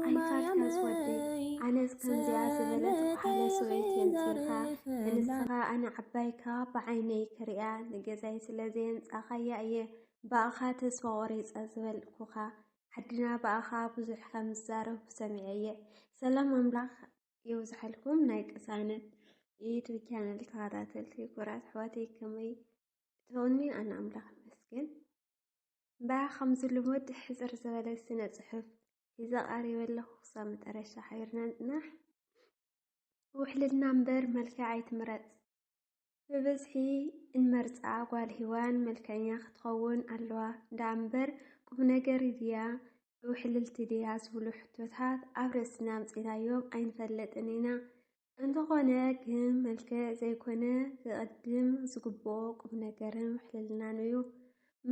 አይካድካ ዝወደይ ኣነስ ከምዚኣ ዝበለት ጓሓለ ሰበይቲ የምፂኻ ንስኻ ኣነ ዓባይካ ብዓይነይ ክሪኣ ንገዛይ ስለዘየምፃኻያ እየ በኣኻ ተስፋ ቆሪፀ ዝበልኩኻ ዓድና በኣኻ ብዙሕ ከም ዝዛረብ ሰሚዐ እየ። ሰላም ኣምላኽ ይውዝሐልኩም ናይ ቅሳነት ዩቱብ ቻናል ተኸታተልቲ ኩራት ኣሕዋተይ ከመይ ትኾኒ? ኣነ ኣምላኽ ይመስገን። ከም ዝልሙድ ሕፅር ዝበለ ስነ ፅሑፍ ሒዘ ቀሪበ ኣለኹ። ክሳብ መጨረሻ ሓቢርና ንፅናሕ። ውሕልና እምበር መልክዕ ኣይትምረፅ። ብብዝሒ እንመርፃ ጓል ሂዋን መልከኛ ክትኸውን ኣለዋ እንዳ እምበር ቁም ነገር ድያ ውሕልልቲ ድያ ዝብሉ ሕቶታት ኣብ ርእስና ኣምፂናዮም ኣይንፈለጥን ኢና። እንተኾነ ግን መልክዕ ዘይኮነ ክቕድም ዝግብኦ ቁም ነገርን ውሕልልናን እዩ።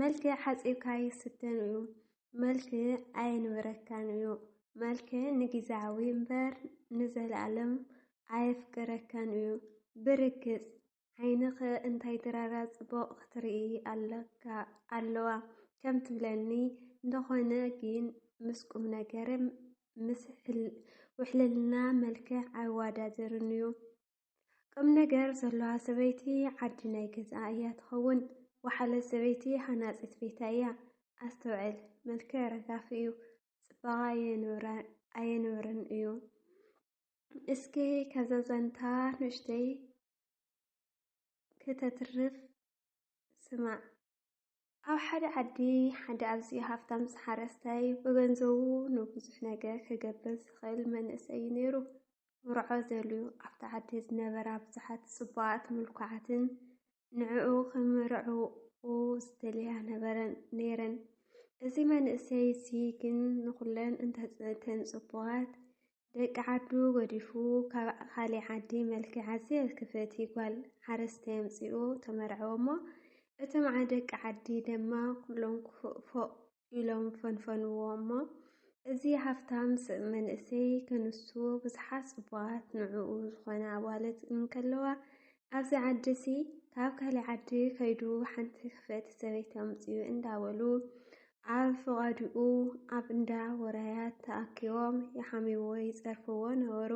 መልክዕ ሓፂብካ ይስተን እዩ። መልክዕ ኣየንብረካን እዩ። መልክዕ ንጊዜያዊ እምበር ንዘለኣለም ኣየፍቅረካን እዩ። ብርግፅ ዓይንኸ እንታይ ድራራ ፅቡቕ ክትርኢ ኣለዋ ከም ትብለኒ እንተኾነ ግን ምስ ቁም ነገርን ምስ ውሕልልና መልክዕ ኣይወዳደርን እዩ። ቁም ነገር ዘለዋ ሰበይቲ ዓዲ ናይ ገዛ እያ ትኸውን። ወሓለ ሰበይቲ ሃናፂት ቤታ እያ። ኣስተውዕል፣ መልክዕ ረጋፊ እዩ፣ ፅባቐ ኣየንብርን እዩ። እስኪ ከዘዘንታ ንእሽተይ ክተትርፍ ስማዕ። ኣብ ሓደ ዓዲ ሓደ ኣዝዩ ሃፍታም ሓረስታይ ብገንዘቡ ንብዙሕ ነገር ክገብር ዝኽእል መንእሰይ ነይሩ። ምርዖ ዘልዩ ኣብቲ ዓዲ ዝነበራ ብዙሓት ፅቡቓት ምልኩዓትን ንዕኡ ክምርዕዎ ዝደልያ ነይረን። እዚ መንእሰይ እዚ ግን ንኩለን እንተፅንተን ፅቡቓት ደቂ ዓዱ ገዲፉ ካብ ካሊእ ዓዲ መልክዕ ኣዝየ ክፍእቲ ጓል ሓረስታይ ኣምፂኡ ተመርዐዎ እሞ እቶም ደቂ ዓዲ ድማ ኩሎም ክፉእ ኢሎም ፈንፈንዎ እሞ እዚ ሃፍታም መንእሰይ ከንሱ ብዙሓት ፅቡቓት ንዕኡ ዝኾነ ኣዋልድ እንከለዋ ኣብዚ ዓዲ እዚ ካብ ካሊእ ዓዲ ከይዱ ሓንቲ ክፍእቲ ሰበይቲ ኣምፂኡ እንዳበሉ ኣብ ፍቓድኡ ኣብ እንዳ ወራያት ተኣኪቦም ይሓሚዎ ይፀርፍዎ ነበሩ።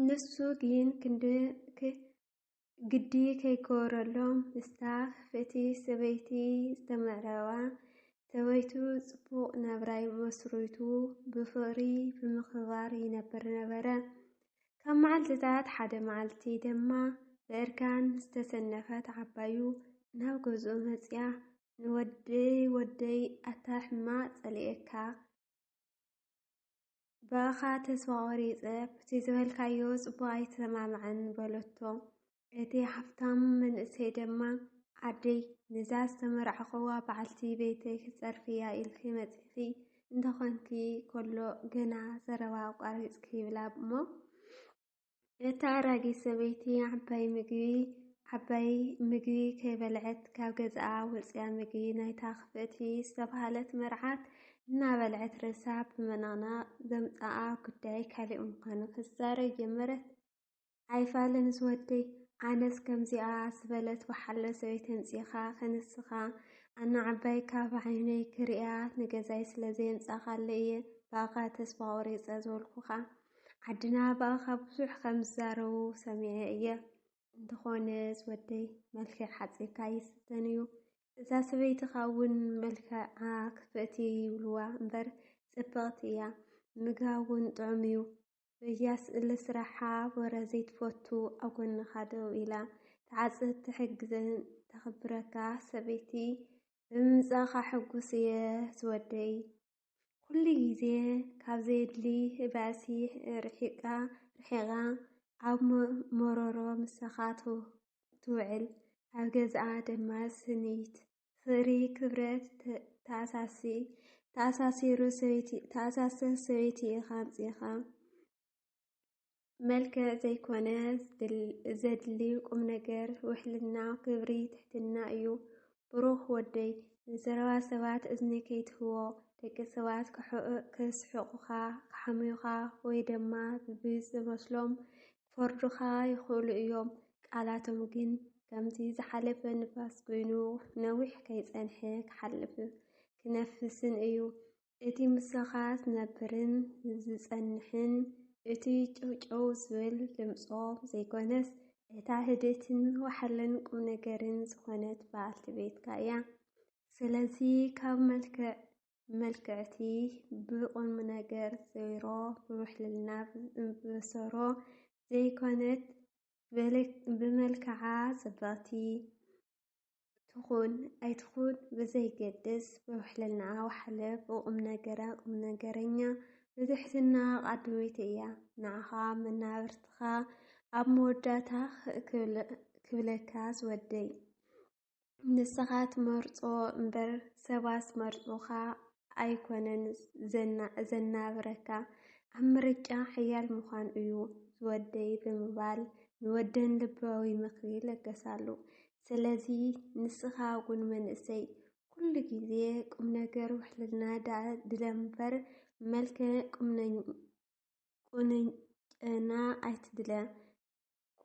ንሱ ግን ግዲ ከይገበረሎም ምስታ ክፍእቲ ሰበይቲ ዝተመርዐዋ ሰበይቱ ፅቡቕ ናብራይ መስሪቱ ብፍቕሪ ብምኽባር ይነብር ነበረ። ካብ መዓልትታት ሓደ መዓልቲ ድማ ብእርጋን ዝተሰነፈት ዓባዩ ናብ ገዝኡ መፅያ ንወደይ ኣታ ሕማቕ ፀሊአካ በኣኻ ተስፋ ቆሪፀ ብቲ ዝበልካዮ ፅቡቕ ኣይተሰማምዐን በለቶ። እቲ ሃፍታም መንእሰይ ድማ ዓደይ ንዛ ዝተመርዐኽዋ በዓልቲ ቤተይ ክፀርፍያ ኢልኪ መፂኺ እንተኾንኪ ከሎ ገና ዘረባ ኣቋሪፅኪ ይብላ እሞ እታ ኣራጊት ሰበይቲ ዓባይ ምግቢ ከይበልዐት ካብ ገዝኣ ወፅያ ምግቢ ናይታ ክፍእቲ ዝተባህለት መርዓት እናበልዐት ርእሳ ብምንቕናቕ ዘምፅኣ ጉዳይ ካሊእ ምዃኑ ክዛረብ ጀመረት። ኣይፋለን ዝወደይ ኣነስ ከምዚኣ ዝበለት ወሓለ ሰበይቲ ኣምፂኻ ከንስኻ ኣነ ዓባይካ ብዓይነይ ክሪኣ ንገዛይ ስለዘየምፃኻለ እየ በኣኻ ተስፋ ቆሪፀ ዝበልኩኻ። ዓድና በኣኻ ብዙሕ ከም ዝዛረቡ ሰሚዐ እየ። እንተኾነ ዝወደይ መልክዕ ሓፂብካ ይስተን እዩ። እዛ ሰበይትኻ እውን መልክዓ ክፍእቲ ይብልዋ እምበር ፅብቕቲ እያ። ምግባ እውን ጥዑም እዩ። ብያስእሊ ስራሓ ወረ ዘይትፈቱ ኣብ ጎንኻ ደው ኢላ ተዓፅድ ትሕግዝን ተኽብረካ ሰበይቲ ብምምፃእኻ ሕጉስ እየ ዝወደይ። ኩሉ ግዜ ካብ ዘየድሊ ባእሲ ርሒቓ ኣብ መሮሮ ምሳኻ ትውዕል ኣብ ገዝኣ ድማ ስኒት ፍቕሪ ክብረት ተኣሳስር ሰበይቲ ኢኻ ኣምፂኻ። መልክዕ ዘይኮነ ዘድሊ ቁም ነገር ውሕልና ክብሪ ትሕትና እዩ። ብሩኽ ወደይ ንዘረባ ሰባት እዝኒ ከይትህቦ። ደቂ ሰባት ክስሕቑኻ ክሓሙኻ ወይ ድማ ብዝመስሎም ክፈርዱኻ ይኽእሉ እዮም። ቃላቶም ግን ከምዚ ዝሓለፈ ንፋስ ኮይኑ ነዊሕ ከይፀንሐ ክሓልፍ ክነፍስን እዩ። እቲ ምስኻት ነብርን ዝጸንሕን እቲ ጨውጨው ዝብል ድምፆም ዘይኮነስ እታ ህድእትን ዋሕልን ቁም ነገርን ዝኾነት በዓልቲ ቤትካ እያ። ስለዚ ካብ መልክዕቲ ብቁም ነገር ዘይሮ ብውሕልና ብሰሮ ዘይኮነት ብመልክዓ ጽብቕቲ ትኹን ኣይትኹን ብዘይገድስ ብውሕልና ዋሕለ ብቁም ነገራ ቁም ነገረኛ ብትሕትና ቃድመይቲ እያ። ንዓኻ መናብርትኻ ኣብ መወዳእታ ክብለካ ዝወደይ ንስኻ ትመርፆ እምበር ሰባት መርፆኻ ኣይኮነን ዘናብረካ ኣብ ምርጫ ሕያል ምዃን እዩ ዝወደይ ብምባል ንወደን ልባዊ ምክሪ ይለገሳሉ። ስለዚ ንስኻ እውን መንእሰይ ኩሉ ግዜ ቁም ነገር ውሕልና ድለ እምበር መልክዕ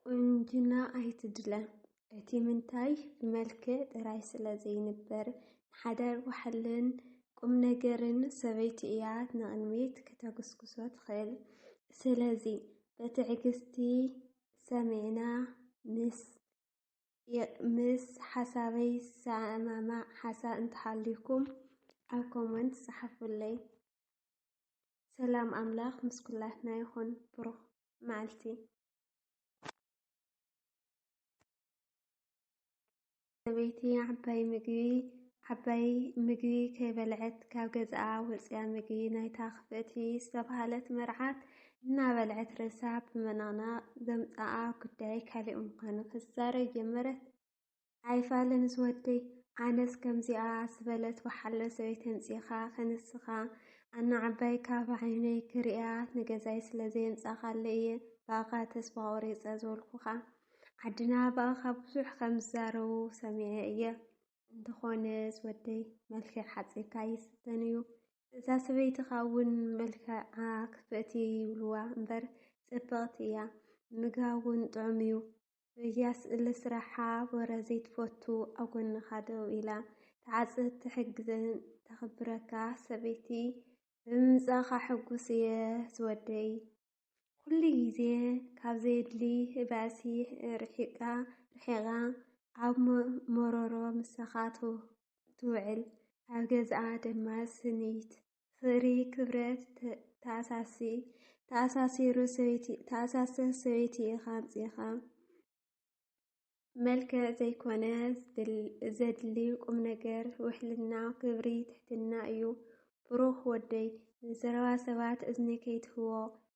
ቁንጅና ኣይትድለ። እቲ ምንታይ ብመልክዕ ጥራይ ስለ ዘይንበር ንሓደር ዋሕልን ቁም ነገርን ሰበይቲ እያ ንቕድሚት ከተጉስጉሶ ትኽእል። ስለዚ በትዕግስቲ ሰሚዕና ምስ ሓሳበይ ሰማማዕ ሓሳብ እንተሃልዩኩም ኣብ ኮመንት ጻሓፉለይ። ሰላም ኣምላኽ ምስ ኩላትና ይኹን። ብሩኽ መዓልቲ። ሰበይቲ ዓባይ ምግቢ ከይበልዐት ካብ ገዝኣ ወፅያ ምግቢ ናይታ ክፍእቲ ዝተባህለት መርዓት እናበልዐት ርእሳ ብመናቕናቕ ዘምፅኣ ጉዳይ ካሊእ ምዃኑ ክዛረብ ጀመረት። ኣይፋልን ዝወደይ ኣነስ ከምዚኣ ዝበለት ወሓለ ሰበይቲ ኣምፂኻ ከንስኻ ኣነ ዓባይ ካብ ዓይነይ ክሪኣ ንገዛይ ስለ ዘየምፃኻለ እየ ባኻ ተስፋ ቆሪፀ ዝበልኩኻ። ዓድና ባእኻ ብዙሕ ከም ዝዛረቡ ሰሚዐ እየ። እንተኾነ ዝወደይ መልክዕ ሓፂርካ ይስተን እዩ። እዛ ሰበይትኻ እውን መልክዓ ክፍእቲ ይብልዋ እምበር ጽብቕቲ እያ። ምግባ እውን ጥዑም እዩ። ብያስእሊ ስራሓ ወረ ዘይትፈቱ ኣብ ጎንኻ ደው ኢላ ተዓፅት ትሕግዝን ተኽብረካ ሰበይቲ ብምምፃእኻ ሕጉስ እየ ዝወደይ። ኩሉ ግዜ ካብ ዘየድሊ ባእሲ ርሒቓ ኣብ መሮሮ ምሳኻ ትውዕል ኣብ ገዝኣ ድማ ስኒት ፍቕሪ ክብረት ተኣሳስር ሰበይቲ ኢኻ ኣምፂኻ። መልክዕ ዘይኮነ ዘድሊ ቁም ነገር ውሕልና ክብሪ ትሕትና እዩ። ብሩኽ ወደይ ንዘረባ ሰባት እዝኒ ከይትህቦ